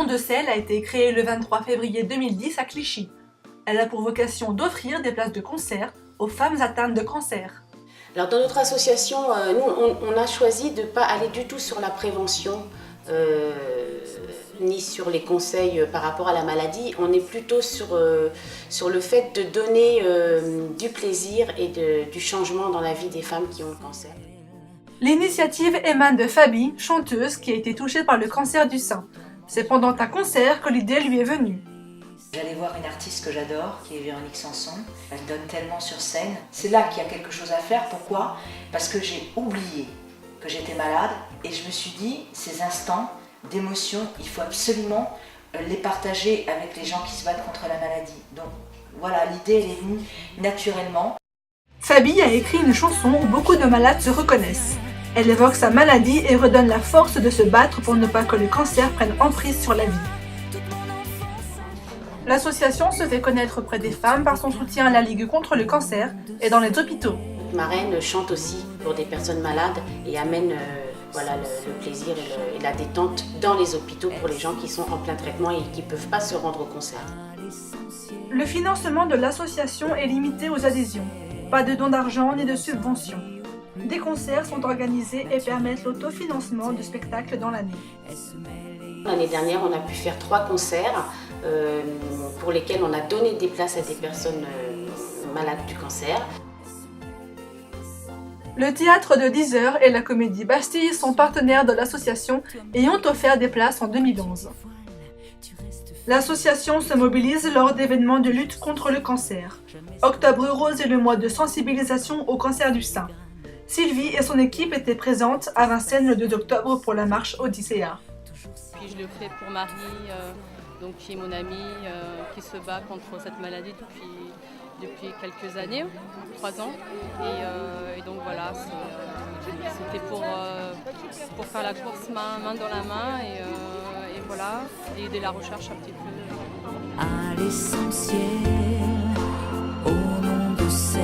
de sel a été créée le 23 février 2010 à Clichy. Elle a pour vocation d'offrir des places de concert aux femmes atteintes de cancer. Alors dans notre association, nous, on a choisi de ne pas aller du tout sur la prévention, ni sur les conseils par rapport à la maladie. On est plutôt sur le fait de donner du plaisir et du changement dans la vie des femmes qui ont le cancer. L'initiative émane de Fabi, chanteuse qui a été touchée par le cancer du sein. C'est pendant un concert que l'idée lui est venue. J'allais voir une artiste que j'adore, qui est Véronique Sanson. Elle donne tellement sur scène. C'est là qu'il y a quelque chose à faire. Pourquoi? Parce que j'ai oublié que j'étais malade et je me suis dit, ces instants d'émotion, il faut absolument les partager avec les gens qui se battent contre la maladie. Donc voilà, l'idée elle est venue naturellement. Fabi a écrit une chanson où beaucoup de malades se reconnaissent. Elle évoque sa maladie et redonne la force de se battre pour ne pas que le cancer prenne emprise sur la vie. L'association se fait connaître auprès des femmes par son soutien à la Ligue contre le cancer et dans les hôpitaux. Marraine chante aussi pour des personnes malades et amène le plaisir et la détente dans les hôpitaux pour les gens qui sont en plein traitement et qui ne peuvent pas se rendre au concert. Le financement de l'association est limité aux adhésions. Pas de dons d'argent ni de subventions. Des concerts sont organisés et permettent l'autofinancement de spectacles dans l'année. L'année dernière, on a pu faire 3 concerts pour lesquels on a donné des places à des personnes malades du cancer. Le théâtre de 10 heures et la comédie Bastille sont partenaires de l'association et ont offert des places en 2011. L'association se mobilise lors d'événements de lutte contre le cancer. Octobre Rose est le mois de sensibilisation au cancer du sein. Sylvie et son équipe étaient présentes à Vincennes le 2 octobre pour la marche Odyssea. Puis je le fais pour Marie, qui est mon amie, qui se bat contre cette maladie depuis quelques années, 3 ans. Et donc voilà, c'était pour faire la course main dans la main et voilà, et aider la recherche un petit peu. À l'essentiel, au nom de celles,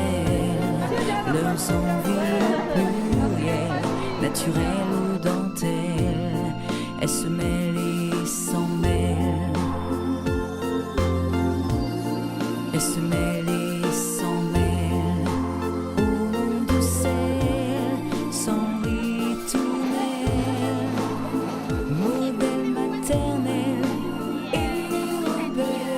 leurs envies plurielles, naturelles ou dentelles, elles se mêlent et s'en mêlent. Elles se mêlent et s'en mêlent. Au nom de celles, sans ritournelle, modèle maternel et rebelle.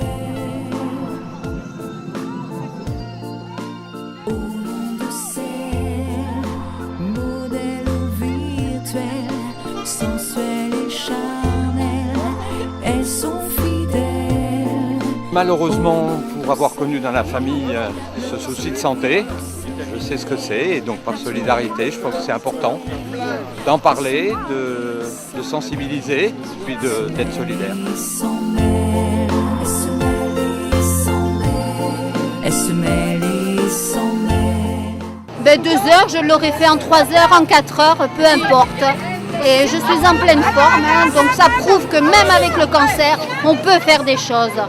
Au nom de celles, modèle virtuel, sensuel et charnel, elles sont fidèles. Malheureusement, pour avoir connu dans la famille ce souci de santé, je sais ce que c'est et donc par solidarité, je pense que c'est important d'en parler, de sensibiliser, puis d'être solidaire. Elles se mêlent et s'en mêlent. 2 heures, je l'aurais fait en 3 heures, en 4 heures, peu importe. Et je suis en pleine forme, donc ça prouve que même avec le cancer, on peut faire des choses.